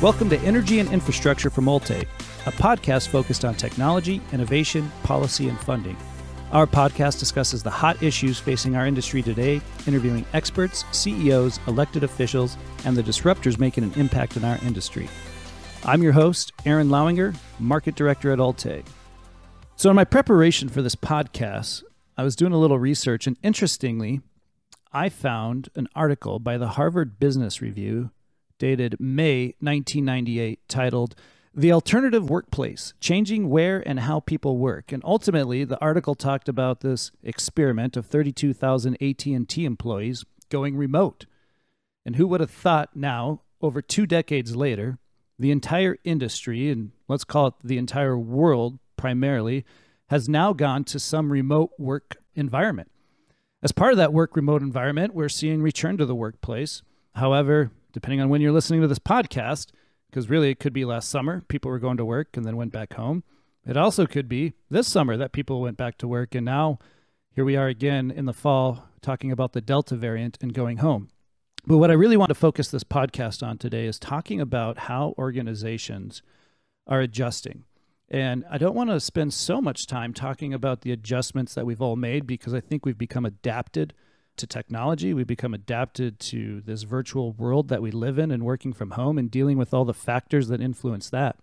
Welcome to Energy and Infrastructure from Ulteig, a podcast focused on technology, innovation, policy, and funding. Our podcast discusses the hot issues facing our industry today, interviewing experts, CEOs, elected officials, and the disruptors making an impact in our industry. I'm your host, Aaron Lauinger, Market Director at Ulteig. So in my preparation for this podcast, I was doing a little research, and interestingly, I found an article by the Harvard Business Review dated May 1998 titled The Alternative Workplace, Changing Where and How People Work. And ultimately, the article talked about this experiment of 32,000 AT&T employees going remote. And who would have thought now, over 2 decades later, the entire industry, and let's call it the entire world primarily, has now gone to some remote work environment. As part of that work remote environment, we're seeing return to the workplace. However, depending on when you're listening to this podcast, because really it could be last summer, people were going to work and then went back home. It also could be this summer that people went back to work, and now here we are again in the fall talking about the Delta variant and going home. But what I really want to focus this podcast on today is talking about how organizations are adjusting. And I don't want to spend so much time talking about the adjustments that we've all made, because I think we've become adapted to technology. We've become adapted to this virtual world that we live in and working from home and dealing with all the factors that influence that.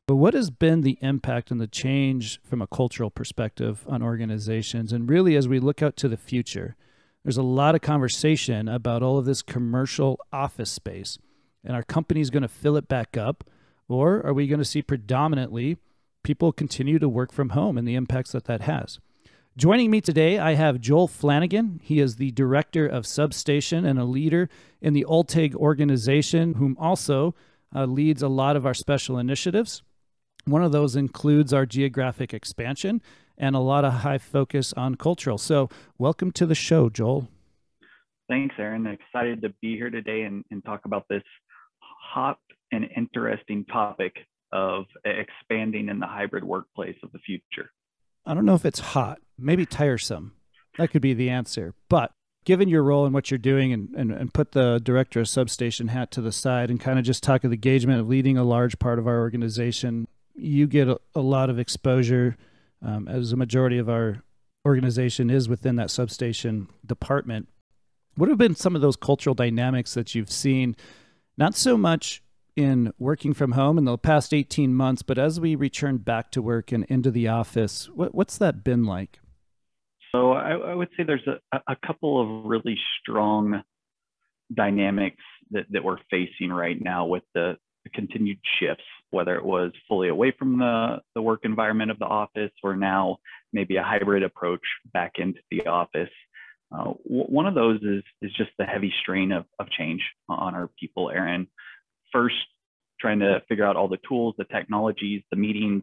But what has been the impact and the change from a cultural perspective on organizations? And really, as we look out to the future, there's a lot of conversation about all of this commercial office space. And are companies going to fill it back up? Or are we going to see predominantly people continue to work from home and the impacts that that has? Joining me today, I have Joel Flanagan. He is the director of Substation and a leader in the Ulteig organization, whom also leads a lot of our special initiatives. One of those includes our geographic expansion and a lot of high focus on cultural. So welcome to the show, Joel. Thanks, Aaron. Excited to be here today and talk about this hot and interesting topic of expanding in the hybrid workplace of the future. I don't know if it's hot, maybe tiresome. That could be the answer. But given your role and what you're doing, and put the director of Substation hat to the side and kind of just talk of the engagement of leading a large part of our organization, you get a lot of exposure as a majority of our organization is within that Substation department. What have been some of those cultural dynamics that you've seen, not so much in working from home in the past 18 months, but as we return back to work and into the office, what's that been like? So I would say there's a couple of really strong dynamics that we're facing right now with the continued shifts, whether it was fully away from the work environment of the office or now maybe a hybrid approach back into the office. One of those is just the heavy strain of change on our people, Aaron. First, trying to figure out all the tools, the technologies, the meetings.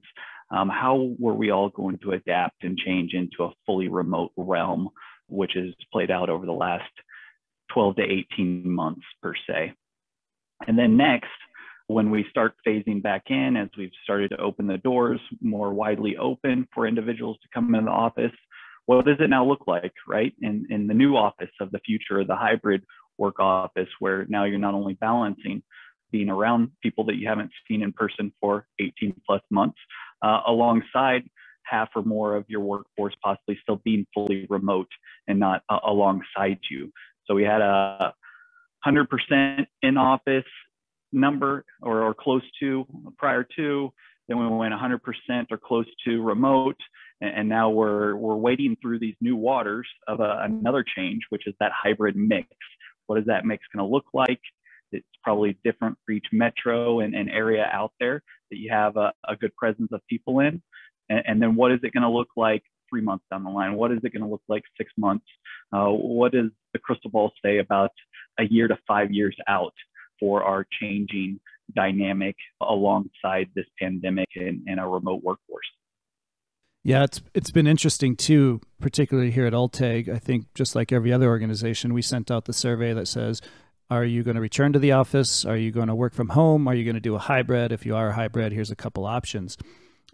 How were we all going to adapt and change into a fully remote realm, which has played out over the last 12 to 18 months per se. And then next, when we start phasing back in, as we've started to open the doors more widely open for individuals to come into the office, what does it now look like, right? In the new office of the future, the hybrid work office, where now you're not only balancing being around people that you haven't seen in person for 18 plus months, alongside half or more of your workforce possibly still being fully remote and not alongside you. So we had a 100% in office number or close to prior to, then we went 100% or close to remote. And now we're wading through these new waters of another change, which is that hybrid mix. What is that mix going to look like? It's probably different for each metro and area out there that you have a good presence of people in. And then what is it going to look like 3 months down the line? What is it going to look like 6 months? What does the crystal ball say about a year to 5 years out for our changing dynamic alongside this pandemic and our remote workforce? Yeah, it's been interesting too, particularly here at Ulteig. I think just like every other organization, we sent out the survey that says, are you going to return to the office? Are you going to work from home? Are you going to do a hybrid? If you are a hybrid, here's a couple options.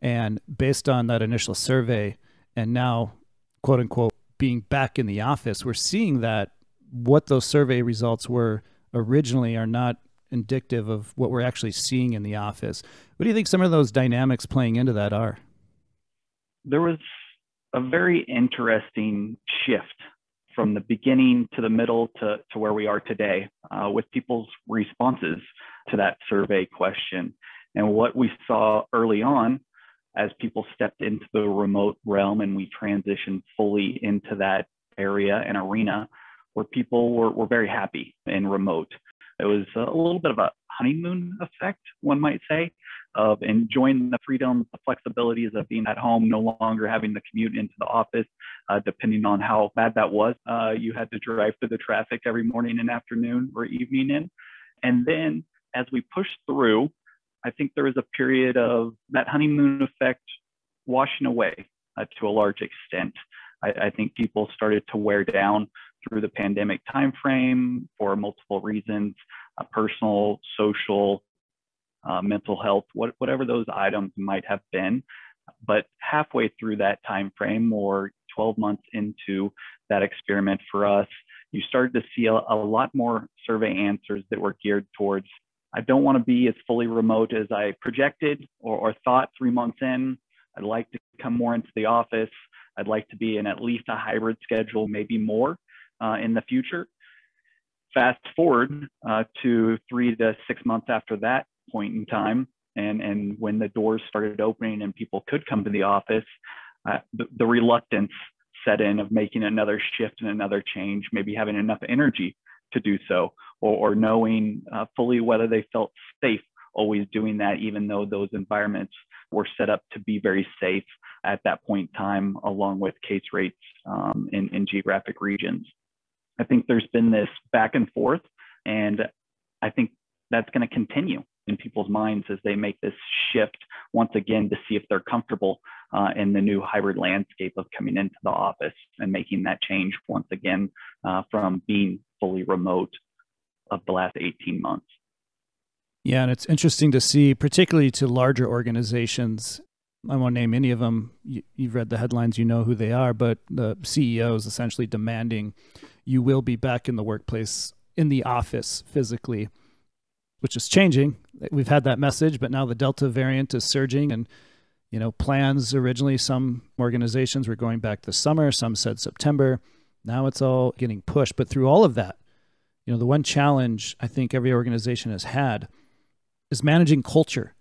And based on that initial survey and now, quote unquote, being back in the office, we're seeing that what those survey results were originally are not indicative of what we're actually seeing in the office. What do you think some of those dynamics playing into that are? There was a very interesting shift from the beginning to the middle to where we are today with people's responses to that survey question. And what we saw early on as people stepped into the remote realm and we transitioned fully into that area and arena where people were very happy in remote. It was a little bit of a honeymoon effect, one might say, of enjoying the freedom, the flexibilities of being at home, no longer having to commute into the office, depending on how bad that was. You had to drive through the traffic every morning and afternoon or evening in. And then as we pushed through, I think there was a period of that honeymoon effect washing away to a large extent. I think people started to wear down through the pandemic timeframe for multiple reasons, personal, social, mental health, whatever those items might have been. But halfway through that timeframe, or 12 months into that experiment for us, you started to see a lot more survey answers that were geared towards, I don't want to be as fully remote as I projected or thought 3 months in. I'd like to come more into the office. I'd like to be in at least a hybrid schedule, maybe more in the future. Fast forward to 3 to 6 months after that point in time, and when the doors started opening and people could come to the office, the reluctance set in of making another shift and another change, maybe having enough energy to do so, or knowing fully whether they felt safe always doing that, even though those environments were set up to be very safe at that point in time, along with case rates in geographic regions. I think there's been this back and forth, and I think that's going to continue in people's minds as they make this shift once again to see if they're comfortable in the new hybrid landscape of coming into the office and making that change once again from being fully remote of the last 18 months. Yeah, and it's interesting to see, particularly to larger organizations. I won't name any of them. You've read the headlines, you know who they are, but the CEO is essentially demanding you will be back in the workplace, in the office physically, which is changing. We've had that message, but now the Delta variant is surging, and plans originally, some organizations were going back this summer, some said September. Now it's all getting pushed. But through all of that, the one challenge I think every organization has had is managing culture.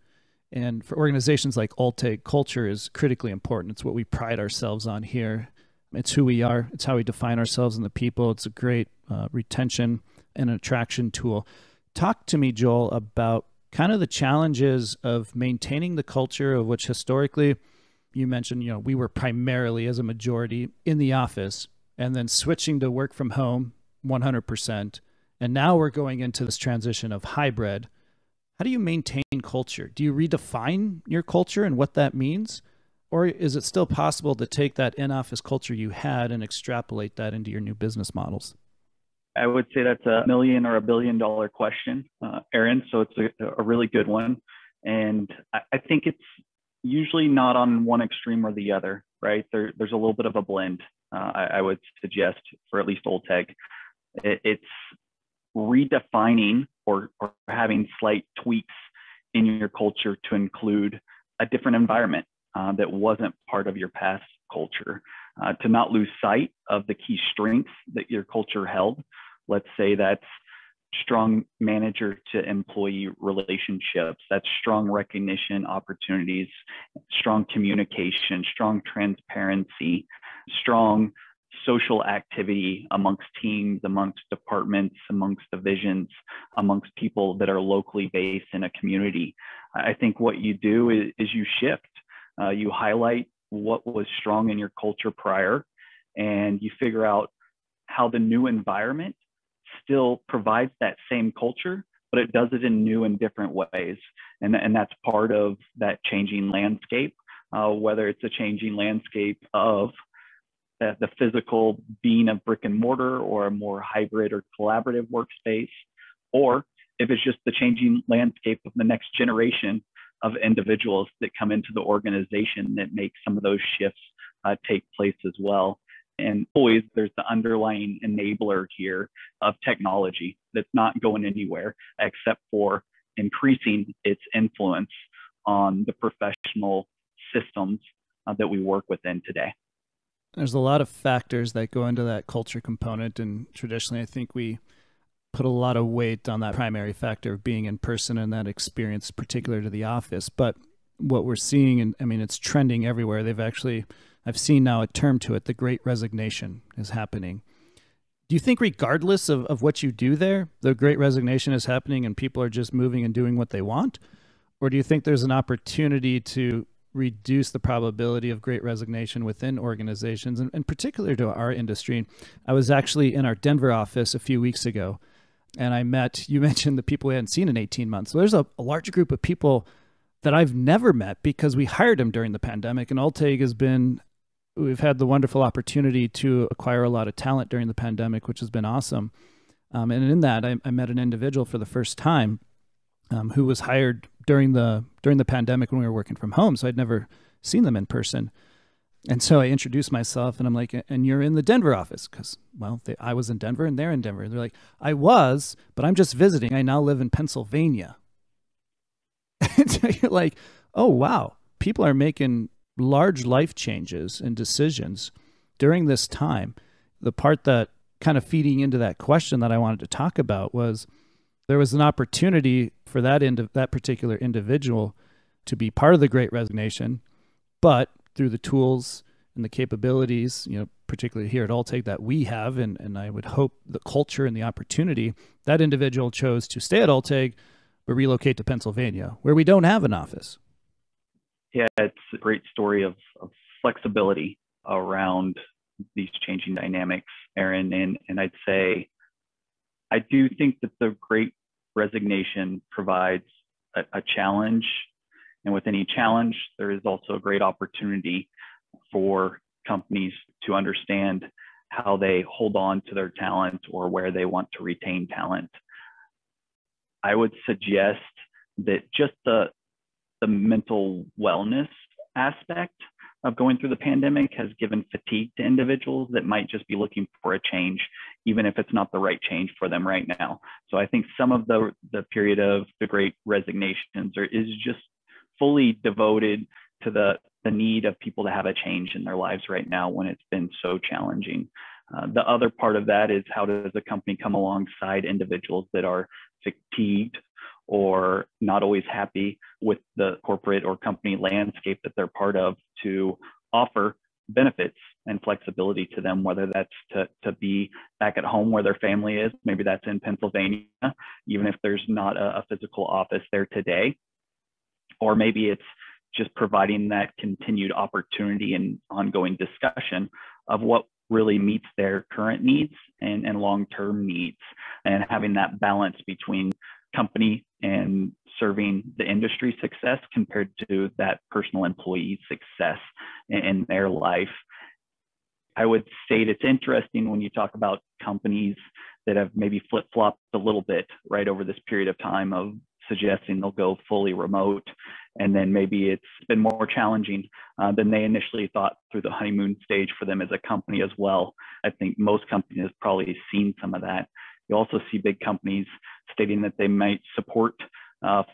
And for organizations like Ulteig, culture is critically important. It's what we pride ourselves on here. It's who we are. It's how we define ourselves and the people. It's a great retention and attraction tool. Talk to me, Joel, about kind of the challenges of maintaining the culture of which historically you mentioned, we were primarily as a majority in the office and then switching to work from home 100%. And now we're going into this transition of hybrid. How do you maintain culture? Do you redefine your culture and what that means? Or is it still possible to take that in-office culture you had and extrapolate that into your new business models? I would say that's $1 million or $1 billion question, Aaron. So it's a really good one. And I think it's usually not on one extreme or the other, right? There's a little bit of a blend, I would suggest, for at least Ulteig. It's redefining or having slight tweaks in your culture to include a different environment that wasn't part of your past culture, to not lose sight of the key strengths that your culture held. Let's say that's strong manager to employee relationships, that's strong recognition opportunities, strong communication, strong transparency, strong social activity amongst teams, amongst departments, amongst divisions, amongst people that are locally based in a community. I think what you do is you shift. You highlight what was strong in your culture prior, and you figure out how the new environment still provides that same culture, but it does it in new and different ways. And that's part of that changing landscape, whether it's a changing landscape of the physical being of brick and mortar or a more hybrid or collaborative workspace, or if it's just the changing landscape of the next generation of individuals that come into the organization that make some of those shifts take place as well. And always there's the underlying enabler here of technology that's not going anywhere except for increasing its influence on the professional systems that we work within today. There's a lot of factors that go into that culture component, and traditionally I think we put a lot of weight on that primary factor of being in person and that experience particular to the office. But what we're seeing, and I mean, it's trending everywhere. I've seen now a term to it, the Great Resignation is happening. Do you think regardless of what you do there, the Great Resignation is happening and people are just moving and doing what they want? Or do you think there's an opportunity to reduce the probability of Great Resignation within organizations, and particular to our industry? I was actually in our Denver office a few weeks ago, and you mentioned the people we hadn't seen in 18 months. So there's a large group of people that I've never met because we hired them during the pandemic. And Ulteig we've had the wonderful opportunity to acquire a lot of talent during the pandemic, which has been awesome. And in that, I met an individual for the first time who was hired during the pandemic when we were working from home. So I'd never seen them in person. And so I introduced myself and I'm like, and you're in the Denver office? Because, well, I was in Denver and they're in Denver. They're like, I was, but I'm just visiting. I now live in Pennsylvania. And so you're like, oh, wow. People are making large life changes and decisions during this time. The part that kind of feeding into that question that I wanted to talk about was there was an opportunity for that particular individual to be part of the Great Resignation, but through the tools and the capabilities, particularly here at Ulteig that we have, and I would hope the culture and the opportunity, that individual chose to stay at Ulteig, but relocate to Pennsylvania, where we don't have an office. Yeah, it's a great story of flexibility around these changing dynamics, Aaron. And I'd say, I do think that the Great Resignation provides a challenge. And with any challenge, there is also a great opportunity for companies to understand how they hold on to their talent or where they want to retain talent. I would suggest that just the mental wellness aspect of going through the pandemic has given fatigue to individuals that might just be looking for a change, even if it's not the right change for them right now. So I think some of the period of the Great Resignations is just fully devoted to the need of people to have a change in their lives right now when it's been so challenging. The other part of that is, how does a company come alongside individuals that are fatigued or not always happy with the corporate or company landscape that they're part of, to offer benefits and flexibility to them, whether that's to be back at home where their family is. Maybe that's in Pennsylvania, even if there's not a physical office there today. Or maybe it's just providing that continued opportunity and ongoing discussion of what really meets their current needs and long-term needs, and having that balance between company and serving the industry success compared to that personal employee success in their life. I would say it's interesting when you talk about companies that have maybe flip-flopped a little bit right over this period of time of suggesting they'll go fully remote, and then maybe it's been more challenging than they initially thought through the honeymoon stage for them as a company as well. I think most companies have probably seen some of that. You also see big companies stating that they might support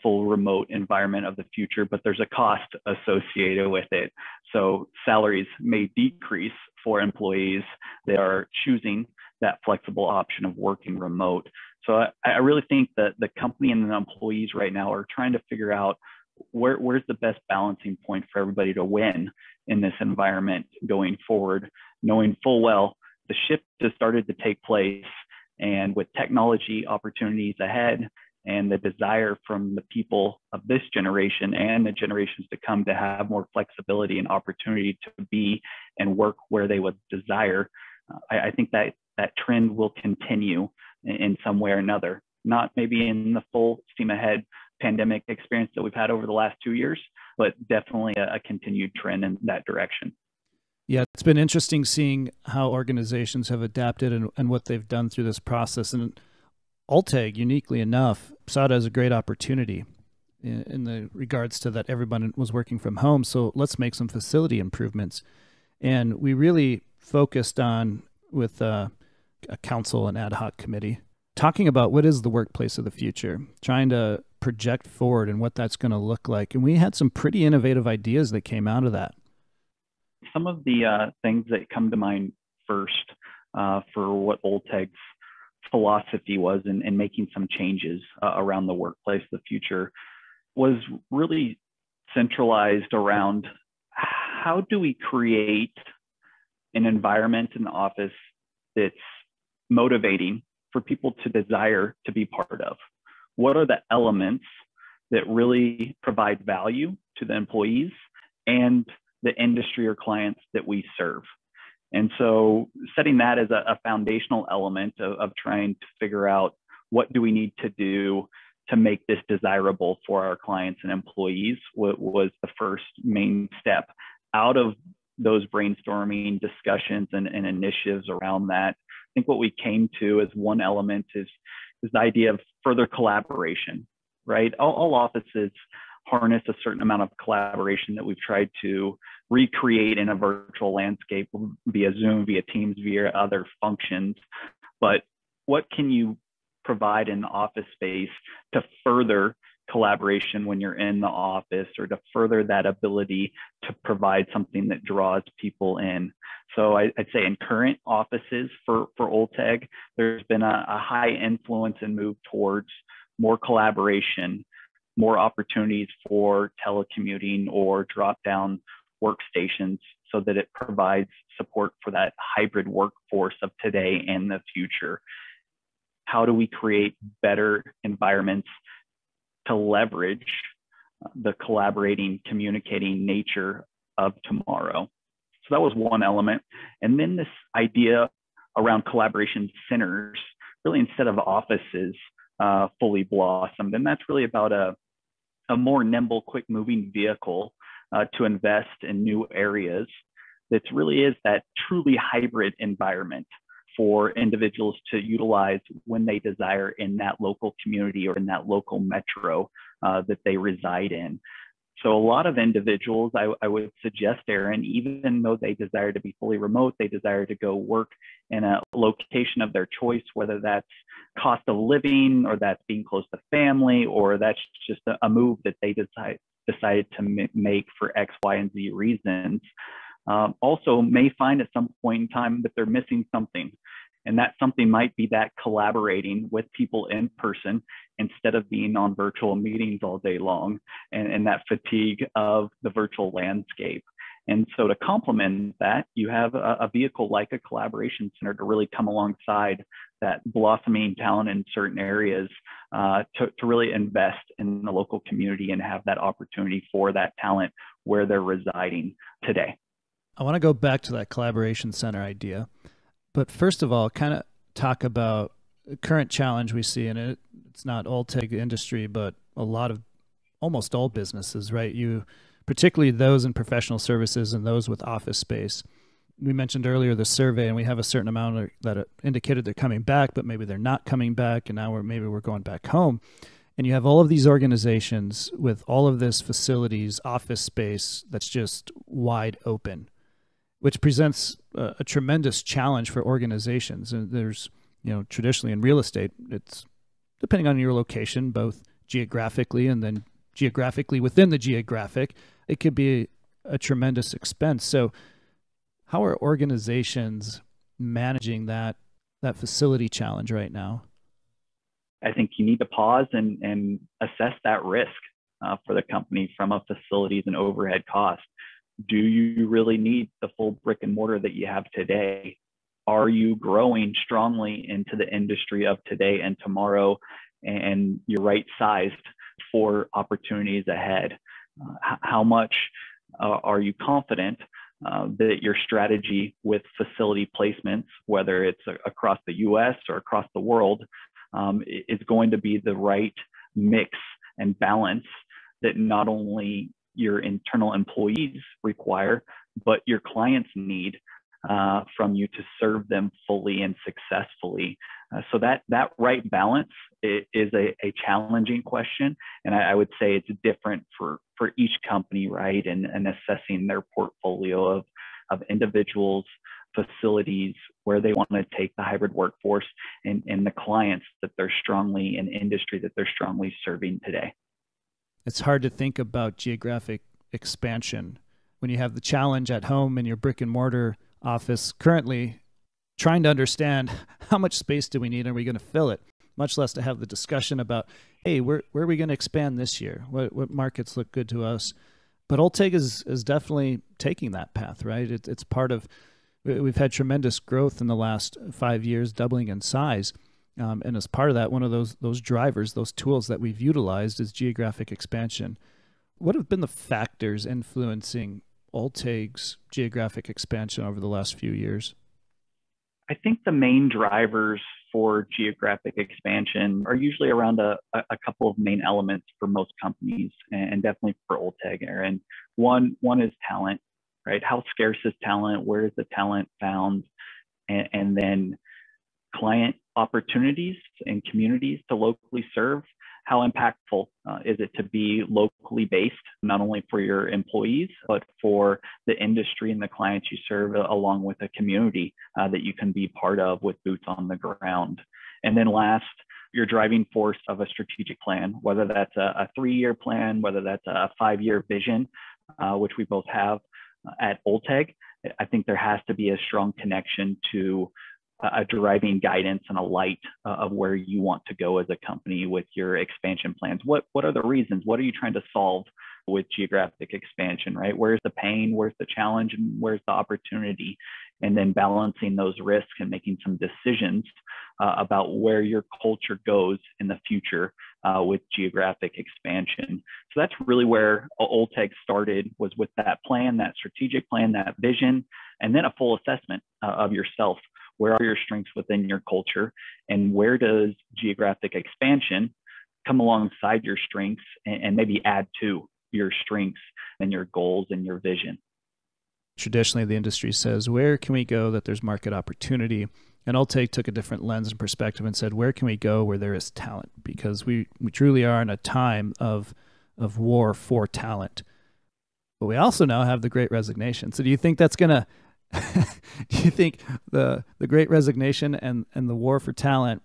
full remote environment of the future, but there's a cost associated with it. So salaries may decrease for employees that are choosing that flexible option of working remote. So I really think that the company and the employees right now are trying to figure out where's the best balancing point for everybody to win in this environment going forward, knowing full well the shift has started to take place, and with technology opportunities ahead and the desire from the people of this generation and the generations to come to have more flexibility and opportunity to be and work where they would desire, I think that trend will continue in some way or another. Not maybe in the full steam ahead pandemic experience that we've had over the last 2 years, but definitely a continued trend in that direction. Yeah, it's been interesting seeing how organizations have adapted and what they've done through this process. And Ulteig, uniquely enough, saw it as a great opportunity in the regards to that everyone was working from home. So let's make some facility improvements. And we really focused on with a council and ad hoc committee, talking about what is the workplace of the future, trying to project forward and what that's going to look like. And we had some pretty innovative ideas that came out of that. Some of the things that come to mind first for what Ulteig's philosophy was in making some changes around the workplace of the future was really centralized around how do we create an environment in the office that's motivating for people to desire to be part of? What are the elements that really provide value to the employees and the industry or clients that we serve? And so setting that as a foundational element of trying to figure out what do we need to do to make this desirable for our clients and employees was the first main step. Out of those brainstorming discussions and initiatives around that, I think what we came to as one element is the idea of further collaboration, right? All offices harness a certain amount of collaboration that we've tried to recreate in a virtual landscape via Zoom, via Teams, via other functions. But what can you provide in the office space to further collaboration when you're in the office, or to further that ability to provide something that draws people in? So I'd say in current offices for Ulteig, there's been a high influence and move towards more collaboration, more opportunities for telecommuting or drop-down workstations, so that it provides support for that hybrid workforce of today and the future. How do we create better environments to leverage the collaborating, communicating nature of tomorrow? So that was one element. And then this idea around collaboration centers, really instead of offices, fully blossomed. And that's really about a more nimble, quick moving vehicle to invest in new areas. That really is that truly hybrid environment for individuals to utilize when they desire in that local community or in that local metro that they reside in. So a lot of individuals, I would suggest, Aaron, even though they desire to be fully remote, they desire to go work in a location of their choice, whether that's cost of living or that's being close to family, or that's just a move that they decided to make for X, Y, and Z reasons, also may find at some point in time that they're missing something. And that something might be that collaborating with people in person instead of being on virtual meetings all day long, and that fatigue of the virtual landscape. And so to complement that, you have a vehicle like a collaboration center to really come alongside that blossoming talent in certain areas to really invest in the local community and have that opportunity for that talent where they're residing today. I want to go back to that collaboration center idea. But first of all, kind of talk about the current challenge we see in it. It's not Ulteig industry, but a lot of almost all businesses, right? Particularly those in professional services and those with office space. We mentioned earlier the survey, and we have a certain amount that indicated they're coming back, but maybe they're not coming back, and now maybe we're going back home. And you have all of these organizations with all of this facilities, office space that's just wide open, which presents a tremendous challenge for organizations. And there's, traditionally in real estate, it's depending on your location, both geographically and then geographically within the geographic, it could be a tremendous expense. So how are organizations managing that facility challenge right now? I think you need to pause and assess that risk for the company from a facilities and overhead cost. Do you really need the full brick and mortar that you have today? Are you growing strongly into the industry of today and tomorrow, and you're right sized for opportunities ahead? How much are you confident that your strategy with facility placements, whether it's across the US or across the world, is going to be the right mix and balance that not only your internal employees require, but your clients need from you to serve them fully and successfully. So that right balance is a challenging question. And I would say it's different for each company, right? And assessing their portfolio of individuals facilities, where they want to take the hybrid workforce, and the clients that they're strongly in industry that they're strongly serving today. It's hard to think about geographic expansion when you have the challenge at home in your brick and mortar office currently trying to understand how much space do we need, and are we going to fill it, much less to have the discussion about, hey, where are we going to expand this year? What markets look good to us? But Ulteig is definitely taking that path, right? It's part of, we've had tremendous growth in the last 5 years, doubling in size. And as part of that, one of those drivers, those tools that we've utilized is geographic expansion. What have been the factors influencing Ulteig's geographic expansion over the last few years? I think the main drivers for geographic expansion are usually around a couple of main elements for most companies, and definitely for Ulteig, Aaron. One is talent, right? How scarce is talent? Where is the talent found? And then client opportunities and communities to locally serve. How impactful is it to be locally based, not only for your employees, but for the industry and the clients you serve, along with a community that you can be part of with boots on the ground. And then last, your driving force of a strategic plan, whether that's a 3-year plan, whether that's a 5-year vision, which we both have at Ulteig. I think there has to be a strong connection to a driving guidance and a light of where you want to go as a company with your expansion plans. What are the reasons? What are you trying to solve with geographic expansion, right? Where's the pain? Where's the challenge? And where's the opportunity? And then balancing those risks and making some decisions about where your culture goes in the future with geographic expansion. So that's really where Ulteig started, was with that plan, that strategic plan, that vision, and then a full assessment of yourself. Where are your strengths within your culture, and where does geographic expansion come alongside your strengths and maybe add to your strengths and your goals and your vision? Traditionally, the industry says, where can we go that there's market opportunity? And Ulteig took a different lens and perspective and said, where can we go where there is talent? Because we truly are in a time of war for talent. But we also now have the Great Resignation. So do you think that's going to do you think the Great Resignation and the war for talent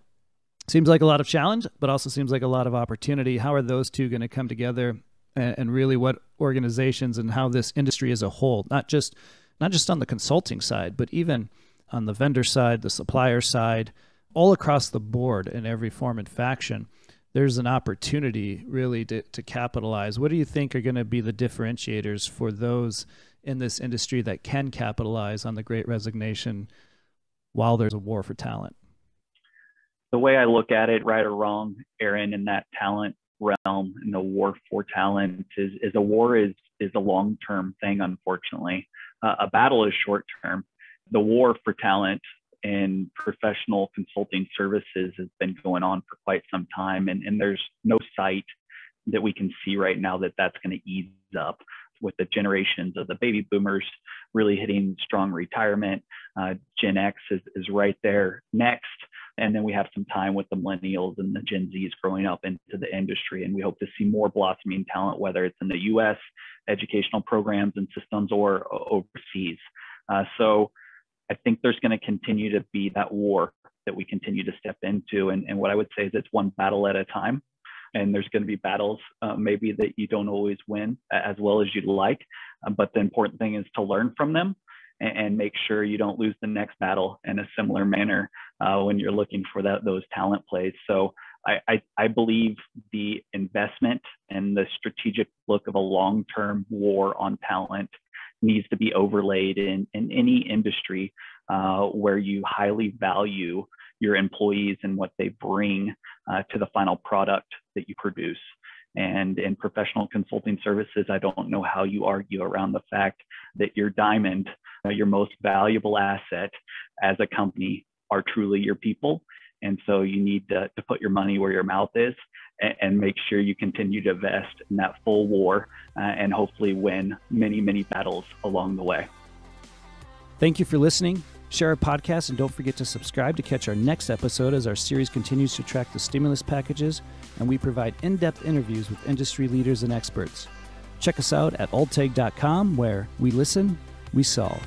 seems like a lot of challenge, but also seems like a lot of opportunity? How are those two going to come together, and really what organizations and how this industry as a whole, not just on the consulting side, but even on the vendor side, the supplier side, all across the board in every form and faction, there's an opportunity really to capitalize. What do you think are going to be the differentiators for those in this industry that can capitalize on the Great Resignation while there's a war for talent? The way I look at it, right or wrong, Aaron, in that talent realm, in the war for talent, is a war is a long-term thing, unfortunately. A battle is short-term. The war for talent in professional consulting services has been going on for quite some time, and there's no sight that we can see right now that that's going to ease up, with the generations of the baby boomers really hitting strong retirement. Gen X is right there next. And then we have some time with the millennials and the Gen Zs growing up into the industry. And we hope to see more blossoming talent, whether it's in the US, educational programs and systems, or overseas. So I think there's going to continue to be that war that we continue to step into. And what I would say is it's one battle at a time. And there's going to be battles maybe that you don't always win as well as you'd like. But the important thing is to learn from them and make sure you don't lose the next battle in a similar manner when you're looking for those talent plays. So I believe the investment and the strategic look of a long-term war on talent needs to be overlaid in any industry where you highly value your employees and what they bring to the final product that you produce. And in professional consulting services, I don't know how you argue around the fact that your diamond, your most valuable asset as a company, are truly your people. And so you need to put your money where your mouth is and make sure you continue to invest in that full war and hopefully win many, many battles along the way. Thank you for listening. Share our podcast and don't forget to subscribe to catch our next episode as our series continues to track the stimulus packages and we provide in-depth interviews with industry leaders and experts. Check us out at ulteig.com, where we listen, we solve.